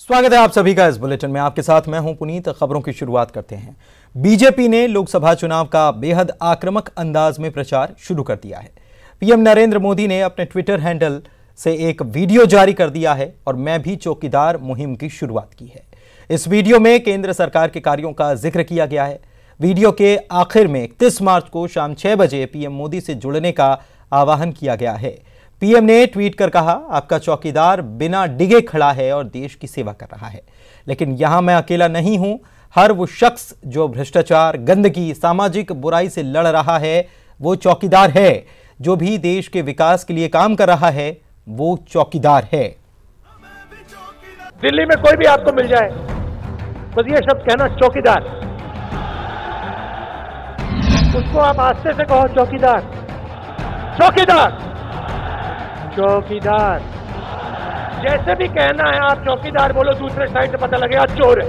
स्वागत है आप सभी का इस बुलेटिन में। आपके साथ मैं हूं पुनीत। खबरों की शुरुआत करते हैं। बीजेपी ने लोकसभा चुनाव का बेहद आक्रामक अंदाज में प्रचार शुरू कर दिया है। पीएम नरेंद्र मोदी ने अपने ट्विटर हैंडल से एक वीडियो जारी कर दिया है और मैं भी चौकीदार मुहिम की शुरुआत की है। इस वीडियो में केंद्र सरकार के कार्यों का जिक्र किया गया है। वीडियो के आखिर में 31 मार्च को शाम 6 बजे पीएम मोदी से जुड़ने का आह्वान किया गया है। पीएम ने ट्वीट कर कहा, आपका चौकीदार बिना डिगे खड़ा है और देश की सेवा कर रहा है, लेकिन यहां मैं अकेला नहीं हूं। हर वो शख्स जो भ्रष्टाचार, गंदगी, सामाजिक बुराई से लड़ रहा है वो चौकीदार है। जो भी देश के विकास के लिए काम कर रहा है वो चौकीदार है। दिल्ली में कोई भी आपको मिल जाए, बस ये शब्द कहना, चौकीदार। उसको आप आस्ते से कहो, चौकीदार, चौकीदार, चौकीदार। जैसे भी कहना है आप चौकीदार बोलो, दूसरे साइड से पता लगेगा चोर है।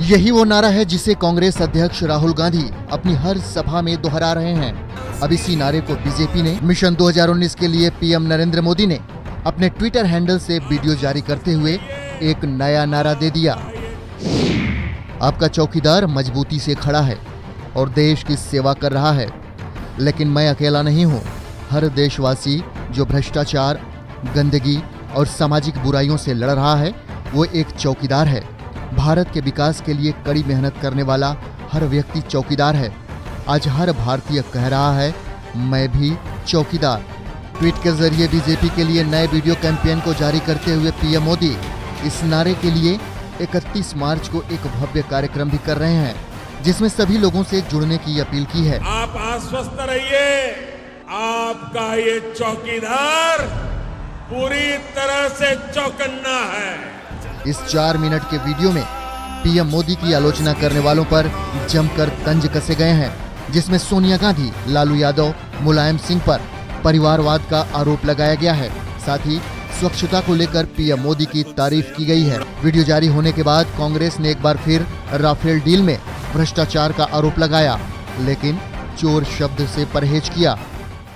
यही वो नारा है जिसे कांग्रेस अध्यक्ष राहुल गांधी अपनी हर सभा में दोहरा रहे हैं। अब इसी नारे को बीजेपी ने मिशन 2019 के लिए पीएम नरेंद्र मोदी ने अपने ट्विटर हैंडल से वीडियो जारी करते हुए एक नया नारा दे दिया। आपका चौकीदार मजबूती से खड़ा है और देश की सेवा कर रहा है, लेकिन मैं अकेला नहीं हूँ। हर देशवासी जो भ्रष्टाचार, गंदगी और सामाजिक बुराइयों से लड़ रहा है वो एक चौकीदार है। भारत के विकास के लिए कड़ी मेहनत करने वाला हर व्यक्ति चौकीदार है। आज हर भारतीय कह रहा है, मैं भी चौकीदार। ट्वीट के जरिए बीजेपी के लिए नए वीडियो कैंपेन को जारी करते हुए पीएम मोदी इस नारे के लिए 31 मार्च को एक भव्य कार्यक्रम भी कर रहे हैं, जिसमें सभी लोगों से जुड़ने की अपील की है। आप आश्वस्त रहिए, आपका ये चौकीदार पूरी तरह से चौकन्ना है। इस 4 मिनट के वीडियो में पीएम मोदी की आलोचना करने वालों पर जमकर तंज कसे गए हैं, जिसमें सोनिया गांधी, लालू यादव, मुलायम सिंह पर परिवारवाद का आरोप लगाया गया है। साथ ही स्वच्छता को लेकर पीएम मोदी की तारीफ की गई है। वीडियो जारी होने के बाद कांग्रेस ने एक बार फिर राफेल डील में भ्रष्टाचार का आरोप लगाया, लेकिन चोर शब्द से परहेज किया।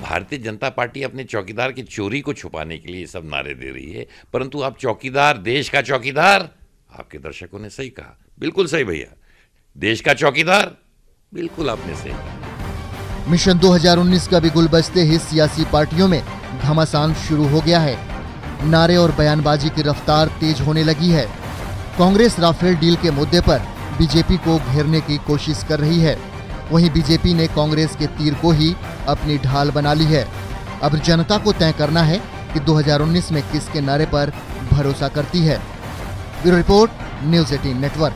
भारतीय जनता पार्टी अपने चौकीदार की चोरी को छुपाने के लिए सब नारे दे रही है, परंतु आप चौकीदार, देश का चौकीदार, आपके दर्शकों ने सही कहा, बिल्कुल सही भैया, देश का चौकीदार, बिल्कुल आपने सही कहा। मिशन 2019 का बिगुल बजते ही सियासी पार्टियों में घमासान शुरू हो गया है। नारे और बयानबाजी की रफ्तार तेज होने लगी है। कांग्रेस राफेल डील के मुद्दे पर बीजेपी को घेरने की कोशिश कर रही है। वहीं बीजेपी ने कांग्रेस के तीर को ही अपनी ढाल बना ली है। अब जनता को तय करना है कि 2019 में किसके नारे पर भरोसा करती है। Bureau report, news 18 network.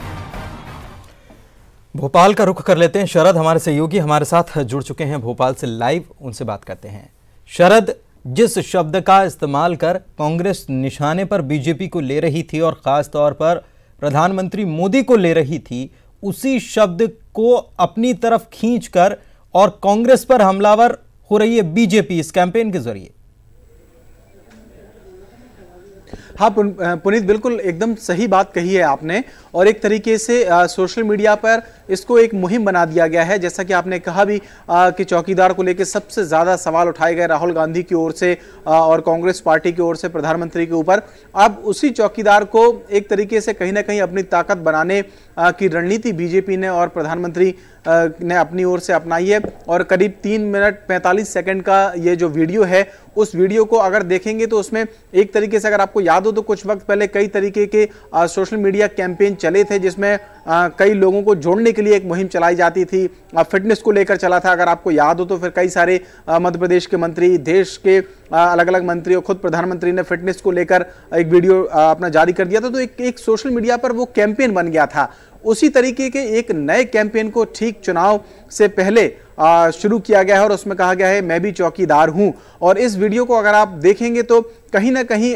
Bhopal का रुख कर लेते हैं। शरद हमारे सहयोगी हमारे साथ जुड़ चुके हैं भोपाल से लाइव, उनसे बात करते हैं। शरद, जिस शब्द का इस्तेमाल कर कांग्रेस निशाने पर बीजेपी को ले रही थी और खास तौर पर प्रधानमंत्री मोदी को ले रही थी, उसी शब्द को अपनी तरफ खींचकर और कांग्रेस पर हमलावर हो रही है बीजेपी इस कैंपेन के जरिए। हाँ पुनीत, बिल्कुल एकदम सही बात कही है आपने। और एक तरीके से सोशल मीडिया पर इसको एक मुहिम बना दिया गया है। जैसा कि आपने कहा भी कि चौकीदार को लेकर सबसे ज़्यादा सवाल उठाए गए राहुल गांधी की ओर से और कांग्रेस पार्टी की ओर से प्रधानमंत्री के ऊपर। अब उसी चौकीदार को एक तरीके से कहीं ना कहीं अपनी ताकत बनाने की रणनीति बीजेपी ने और प्रधानमंत्री ने अपनी ओर से अपनाई है। और करीब 3 मिनट 45 सेकंड का ये जो वीडियो है, उस वीडियो को अगर देखेंगे तो उसमें एक तरीके से, अगर आपको याद हो तो कुछ वक्त पहले कई तरीके के सोशल मीडिया कैंपेन चले थे, जिसमें कई लोगों को जोड़ने के लिए एक मुहिम चलाई जाती थी। फिटनेस को लेकर चला था, अगर आपको याद हो तो। फिर कई सारे मध्य प्रदेश के मंत्री, देश के अलग अलग मंत्री और खुद प्रधानमंत्री ने फिटनेस को लेकर एक वीडियो अपना जारी कर दिया था। तो एक सोशल मीडिया पर वो कैंपेन बन गया था। उसी तरीके के एक नए कैंपेन को ठीक चुनाव से पहले शुरू किया गया है और उसमें कहा गया है, मैं भी चौकीदार हूं। और इस वीडियो को अगर आप देखेंगे तो कहीं ना कहीं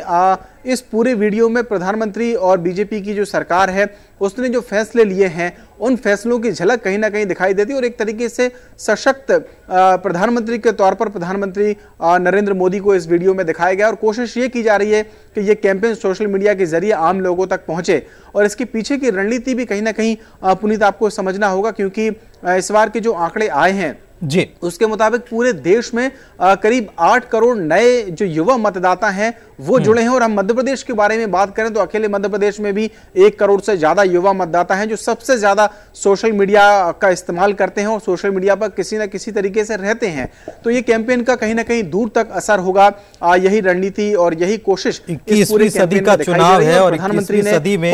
इस पूरे वीडियो में प्रधानमंत्री और बीजेपी की जो सरकार है उसने जो फैसले लिए हैं उन फैसलों की झलक कहीं ना कहीं दिखाई देती है। और एक तरीके से सशक्त प्रधानमंत्री के तौर पर प्रधानमंत्री नरेंद्र मोदी को इस वीडियो में दिखाया गया। और कोशिश ये की जा रही है कि ये कैंपेन सोशल मीडिया के जरिए आम लोगों तक पहुंचे। और इसके पीछे की रणनीति भी कहीं ना कहीं पुनीत आपको समझना होगा, क्योंकि इस बार के जो आंकड़े आए हैं जी, उसके मुताबिक पूरे देश में करीब 8 करोड़ नए जो युवा मतदाता हैं वो जुड़े हैं। और हम मध्य प्रदेश के बारे में बात करें तो अकेले मध्य प्रदेश में भी 1 करोड़ से ज्यादा युवा मतदाता हैं जो सबसे ज्यादा सोशल मीडिया का इस्तेमाल करते हैं और सोशल मीडिया पर किसी न किसी तरीके से रहते हैं। तो ये कैंपेन का कहीं ना कहीं दूर तक असर होगा। यही रणनीति और यही कोशिश 21वीं सदी का चुनाव है और 21वीं सदी में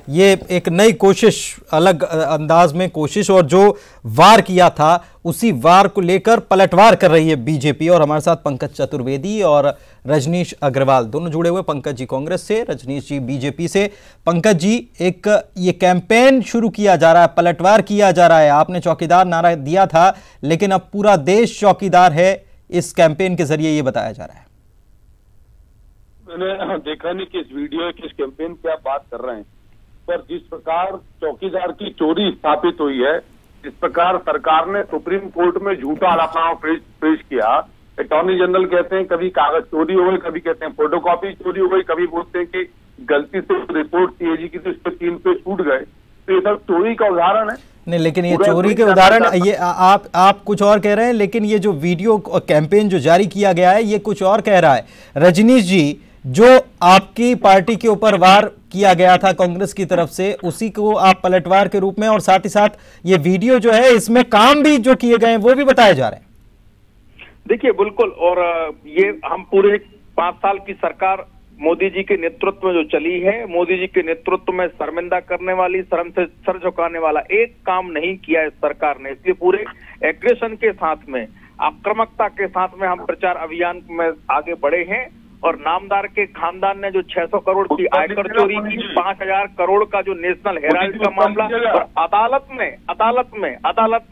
ये एक नई कोशिश, अलग अंदाज में कोशिश, और जो वार किया था उसी वार को लेकर पलटवार कर रही है बीजेपी। और हमारे साथ पंकज चतुर्वेदी और रजनीश अग्रवाल दोनों जुड़े हुए। पंकज जी कांग्रेस से, रजनीश जी बीजेपी से। पंकज जी, एक ये कैंपेन शुरू किया जा रहा है, पलटवार किया जा रहा है। आपने चौकीदार नारा दिया था, लेकिन अब पूरा देश चौकीदार है, इस कैंपेन के जरिए ये बताया जा रहा है। मैंने देखा नहीं कि इस वीडियो किस कैंपेन पे आप बात कर रहे हैं, पर जिस प्रकार चौकीदार की चोरी स्थापित हुई है, इस प्रकार सरकार ने सुप्रीम कोर्ट में झूठा आरोपनामा पेश किया। अटॉर्नी जनरल कहते हैं कभी कागज चोरी हो गई, कभी कहते हैं फोटोकॉपी चोरी हो गई, कभी बोलते हैं कि गलती से रिपोर्ट सीएजी की तो इस पर 3 पेज छूट गए। तो ये सब चोरी का उदाहरण है। नहीं, लेकिन ये चोरी के उदाहरण, ये आप कुछ और कह रहे हैं, लेकिन ये जो वीडियो कैंपेन जो जारी किया गया है ये कुछ और कह रहा है। रजनीश जी, जो आपकी पार्टी के ऊपर वार किया गया था कांग्रेस की तरफ से, उसी को आप पलटवार के रूप में, और साथ ही साथ ये वीडियो जो है इसमें काम भी जो किए गए हैं वो भी बताए जा रहे हैं। देखिए, बिल्कुल, और ये हम पूरे 5 साल की सरकार मोदी जी के नेतृत्व में जो चली है, मोदी जी के नेतृत्व में शर्मिंदा करने वाली, शर्म से सर झुकाने वाला एक काम नहीं किया इस सरकार ने। इसलिए पूरे एग्रेशन के साथ में, आक्रामकता के साथ में हम प्रचार अभियान में आगे बढ़े हैं। और नामदार के खानदान ने जो 600 करोड़ की आयकर चोरी की, 5000 करोड़ का जो नेशनल हेराल्ड का मामला, और अदालत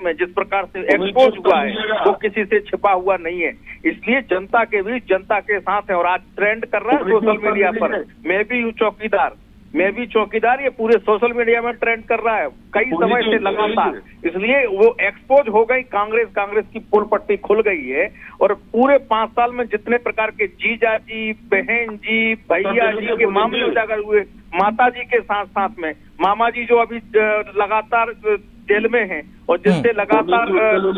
में जिस प्रकार से एक्सपोज हुआ है वो किसी से छिपा हुआ नहीं है। इसलिए जनता के बीच, जनता के साथ है। और आज ट्रेंड कर रहा है सोशल मीडिया पर, मैं भी चौकीदार, ये पूरे सोशल मीडिया में ट्रेंड कर रहा है कई समय से लगातार। इसलिए वो एक्सपोज हो गई, कांग्रेस की पोल पट्टी खुल गई है। और पूरे 5 साल में जितने प्रकार के जीजा जी, बहन जी, भैया जी के मामले उजागर हुए, माता जी के साथ साथ में मामा जी जो अभी लगातार जेल में हैं और जिससे लगातार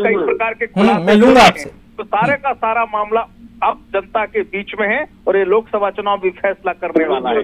कई प्रकार के खुलासे, तो सारे का सारा मामला अब जनता के बीच में है और ये लोकसभा चुनाव भी फैसला करने वाला है।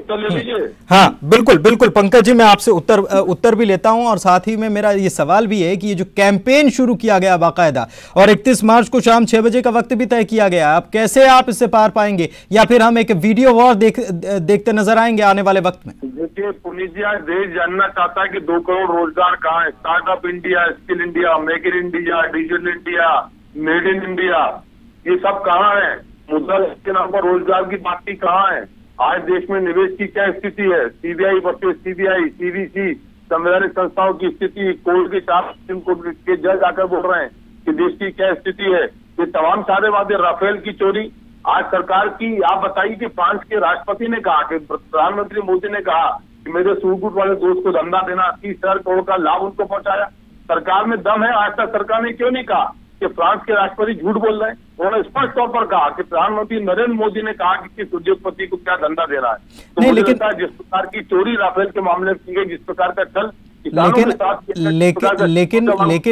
हाँ, बिल्कुल पंकज जी, मैं आपसे उत्तर भी लेता हूं, और साथ ही में मेरा ये सवाल भी है कि ये जो कैंपेन शुरू किया गया बाकायदा, और 31 मार्च को शाम 6 बजे का वक्त भी तय किया गया, अब कैसे आप इससे पार पाएंगे, या फिर हम एक वीडियो वॉर देखते नजर आएंगे आने वाले वक्त में? देखिए पुनीत जी, आज देश जानना चाहता है कि 2 करोड़ रोजगार कहाँ है। Startup India, skill India, make in India, digital India, made in India, ये सब कहाँ है? मुद्रा के नाम पर रोजगार की बातचीत कहाँ है? आज देश में निवेश की क्या स्थिति है? सीबीआई वर्सेस सीबीआई, सीवीसी, संवैधानिक संस्थाओं की स्थिति, कोर्ट के 4 सुप्रीम कोर्ट के जज आकर बोल रहे हैं कि देश की क्या स्थिति है। ये तमाम सारे वादे, राफेल की चोरी, आज सरकार की, आप बताइए कि फ्रांस के राष्ट्रपति ने कहा, कि प्रधानमंत्री मोदी ने कहा कि मेरे सूटबूट वाले दोस्त को धंधा देना, 30,000 करोड़ का लाभ उनको पहुंचाया। सरकार में दम है। आज तक सरकार ने क्यों नहीं कहा कि फ्रांस के राष्ट्रपति झूठ बोल रहे हैं? उन्होंने स्पष्ट तौर पर कहा कि प्रधानमंत्री नरेंद्र मोदी ने कहा कि किस उद्योगपति को क्या धंधा देना है। तो मुझे लगता है जिस प्रकार की चोरी राफेल के मामले में की गई, जिस प्रकार का छल, लेकिन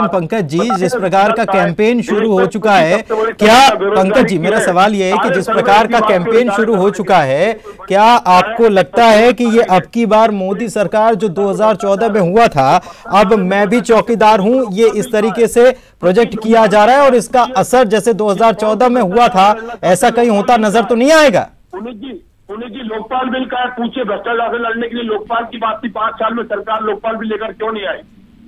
पंकज जी, जिस प्रकार का कैंपेन शुरू हो चुका है, क्या पंकज जी, मेरा सवाल यह है कि जिस प्रकार का कैंपेन शुरू हो चुका है, क्या आपको लगता है कि ये अब की बार मोदी सरकार जो 2014 में हुआ था, अब मैं भी चौकीदार हूं, ये इस तरीके से प्रोजेक्ट किया जा रहा है, और इसका असर जैसे 2014 में हुआ था ऐसा कहीं होता नजर तो नहीं आएगा? पुनीत जी, लोकपाल बिल का पूछे, भ्रष्टाचार से लड़ने के लिए लोकपाल की बात थी, 5 साल में सरकार लोकपाल बिल लेकर क्यों नहीं आई?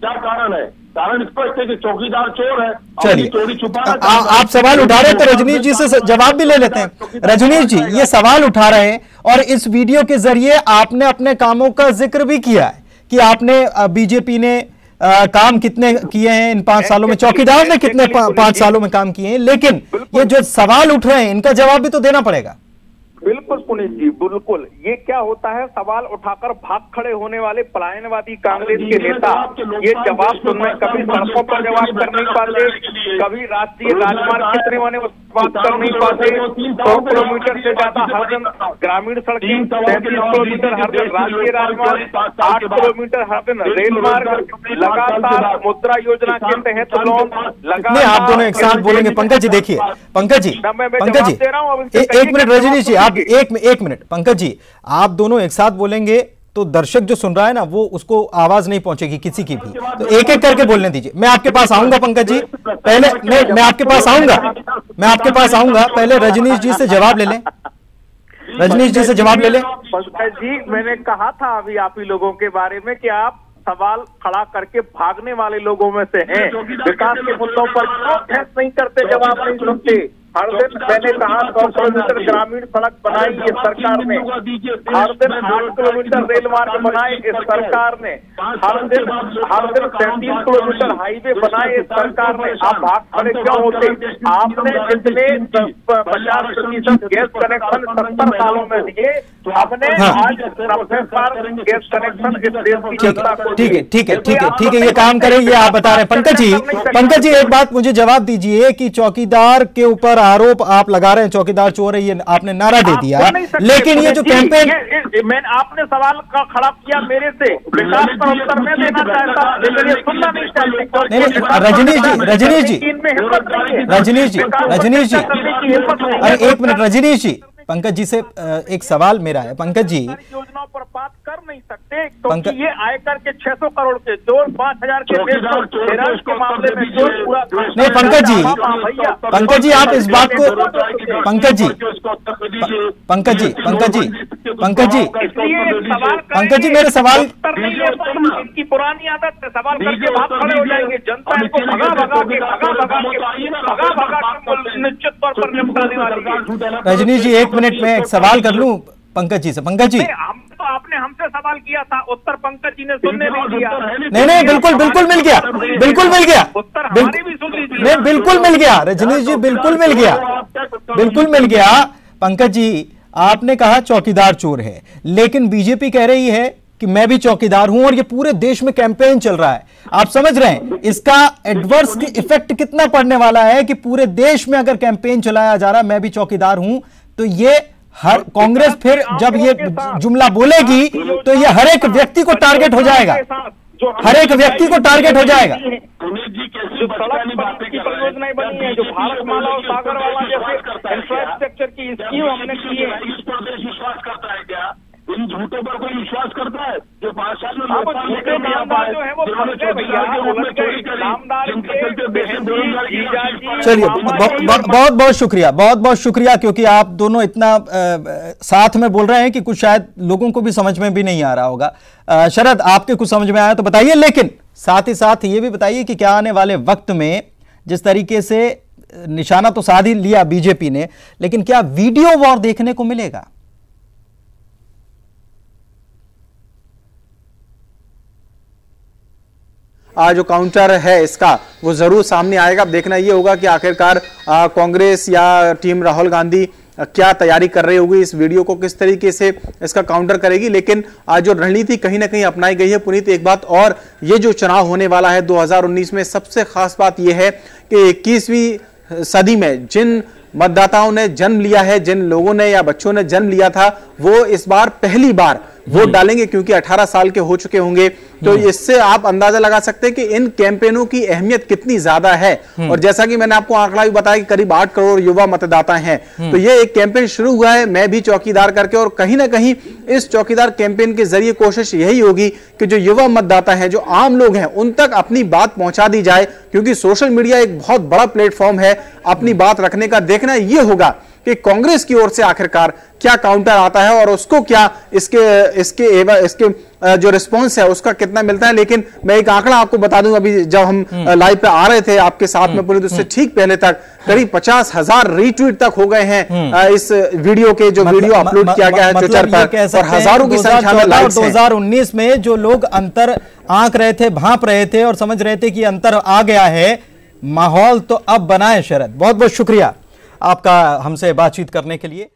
क्या कारण है? कारण स्पष्ट है कि चौकीदार चोर है। चलिए, चोरी छुपाना, आप सवाल उठा रहे हैं तो रजनीश जी से जवाब भी ले लेते हैं। रजनीश जी, ये सवाल उठा रहे हैं और इस वीडियो के जरिए आपने अपने कामों का जिक्र भी किया है कि आपने, बीजेपी ने काम कितने किए हैं इन 5 सालों में, चौकीदार ने कितने 5 सालों में काम किए हैं, लेकिन ये जो सवाल उठ रहे हैं इनका जवाब भी तो देना पड़ेगा। बिल्कुल पुनीत जी, बिल्कुल। ये क्या होता है, सवाल उठाकर भाग खड़े होने वाले पलायनवादी कांग्रेस के नेता ये जवाब सुनने, कभी सड़कों पर जवाब कर नहीं पाते, कभी राष्ट्रीय राजमार्ग कितने होने बात कर नहीं पाते। 100 किलोमीटर से ज्यादा हर दिन ग्रामीण सड़कें, 33 किलोमीटर हर दिन राष्ट्रीय राजमार्ग, 8 किलोमीटर हर दिन रेल मार्ग, लगातार मुद्रा योजना के तहत लोन नहीं, आप दोनों एक साथ बोलेंगे। पंकज जी देखिए, पंकज जी एक मिनट, रजनीश जी आप एक मिनट। पंकज जी आप दोनों एक साथ बोलेंगे तो दर्शक जो सुन रहा है ना, वो उसको आवाज नहीं पहुंचेगी किसी की भी, तो एक एक करके बोलने दीजिए। मैं आपके पास आऊंगा पंकज जी, पहले मैं आपके पास आऊंगा, पहले रजनीश जी से जवाब ले लें। रजनीश जी से जवाब ले लें। पंकज जी, मैंने कहा था अभी आप ही लोगों के बारे में कि आप सवाल खड़ा करके भागने वाले लोगों में से हैं। विकास के मुद्दों पर क्यों बहस नहीं करते, जवाब नहीं सुनते। हर दिन मैंने कहा 100 किलोमीटर ग्रामीण सड़क बनाई इस सरकार ने, हर दिन 8 किलोमीटर रेल मार्ग बनाए इस सरकार ने, हर दिन 33 किलोमीटर हाईवे बनाए इस सरकार ने। आप भाग खड़े क्यों होते? आपने जितने 50% गैस कनेक्शन 70 सालों में दिए, आपने आज 90 गैस कनेक्शन इस देश की जनता को। ठीक है, ये काम करें, ये आप बता रहे हैं। पंकज जी एक बात मुझे जवाब दीजिए कि चौकीदार के ऊपर आरोप आप लगा रहे हैं, चौकीदार चोर है, ये आपने नारा दे दिया, लेकिन ये जो कैंपेन मैंने आपने सवाल का खड़ा किया मेरे से, विकास पर उत्तर मैं देना चाहता, लेकिन ये सुनना नहीं चाहते। रजनीश जी अरे एक मिनट, रजनीश जी पंकज जी से एक सवाल मेरा है। पंकज जी योजनाओं पर बात कर नहीं सकते क्योंकि ये आयकर के 600 करोड़ के चोर, 5000 के के मामले में चोर पूरा नहीं। पंकज जी आप इस बात को पंकज जी मेरे सवाल इनकी पुरानी आदत है, सवाल करके भाग खड़े हो जाएंगे, जनता इनको भगा के निश्चित तौर पर निपटाने वाली है। रजनीश जी एक मिनट में एक सवाल कर लूं पंकज जी से। पंकज जी आपने हमसे सवाल किया था, उत्तर पंकज जी ने सुनने नहीं दिया। नहीं बिल्कुल मिल गया, उत्तर हमारी भी सुन लीजिए। नहीं बिल्कुल मिल गया रजनीश जी, बिल्कुल मिल गया। पंकज जी आपने कहा चौकीदार चोर है, लेकिन बीजेपी कह रही है कि मैं भी चौकीदार हूं और ये पूरे देश में कैंपेन चल रहा है। आप समझ रहे हैं इसका एडवर्स इफेक्ट कितना पड़ने वाला है कि पूरे देश में अगर कैंपेन चलाया जा रहा है मैं भी चौकीदार हूं, तो ये हर कांग्रेस फिर जब ये जुमला बोलेगी तो ये हर एक व्यक्ति को टारगेट हो जाएगा, जो सड़क की परियोजनाएं बनी है, जो भारतमाला और सागरमाला जैसे इंफ्रास्ट्रक्चर की स्कीम हमने की है, विश्वास करता है क्या? इन झूठों पर कोई विश्वास करता है? जो 5 साल में चलिए बहुत बहुत शुक्रिया क्योंकि आप दोनों इतना साथ में बोल रहे हैं कि कुछ शायद लोगों को भी समझ में भी नहीं आ रहा होगा। शरद आपके कुछ समझ में आया तो बताइए, लेकिन साथ ही साथ ये भी बताइए कि क्या आने वाले वक्त में जिस तरीके से निशाना तो साध ही लिया बीजेपी ने, लेकिन क्या वीडियो वॉर देखने को मिलेगा? जो काउंटर है इसका वो जरूर सामने आएगा। अब देखना ये होगा कि आखिरकार कांग्रेस या टीम राहुल गांधी क्या तैयारी कर रही होगी, इस वीडियो को किस तरीके से इसका काउंटर करेगी। लेकिन जो रणनीति कहीं ना कहीं अपनाई गई है पुनीत, एक बात और, ये जो चुनाव होने वाला है 2019 में, सबसे खास बात यह है कि 21वीं सदी में जिन मतदाताओं ने जन्म लिया है, जिन लोगों ने या बच्चों ने जन्म लिया था, वो इस बार पहली बार वोट डालेंगे क्योंकि 18 साल के हो चुके होंगे। तो इससे आप अंदाजा लगा सकते हैं कि इन कैंपेनों की अहमियत कितनी ज्यादा है। और जैसा कि मैंने आपको आंकड़ा भी बताया कि करीब 8 करोड़ युवा मतदाता हैं। तो ये एक कैंपेन शुरू हुआ है मैं भी चौकीदार करके, और कहीं ना कहीं इस चौकीदार कैंपेन के जरिए कोशिश यही होगी कि जो युवा मतदाता है, जो आम लोग हैं, उन तक अपनी बात पहुंचा दी जाए, क्योंकि सोशल मीडिया एक बहुत बड़ा प्लेटफॉर्म है अपनी बात रखने का। देखना यह होगा कि कांग्रेस की ओर से आखिरकार क्या काउंटर आता है और उसको क्या इसके जो रिस्पांस है उसका कितना मिलता है। लेकिन मैं एक आंकड़ा आपको बता दूं, अभी जब हम लाइव पे आ रहे थे आपके साथ में पूरी, उससे ठीक पहले तक करीब 50,000 रीट्वीट तक हो गए हैं इस वीडियो के, जो वीडियो अपलोड किया गया है ट्विटर पर, और हजारों की संख्या में लाइक्स हैं। 2019 में जो लोग अंतर आंक रहे थे, भांप रहे थे और समझ रहे थे कि अंतर आ गया है, माहौल तो अब बना है। शरद बहुत बहुत शुक्रिया आपका हमसे बातचीत करने के लिए।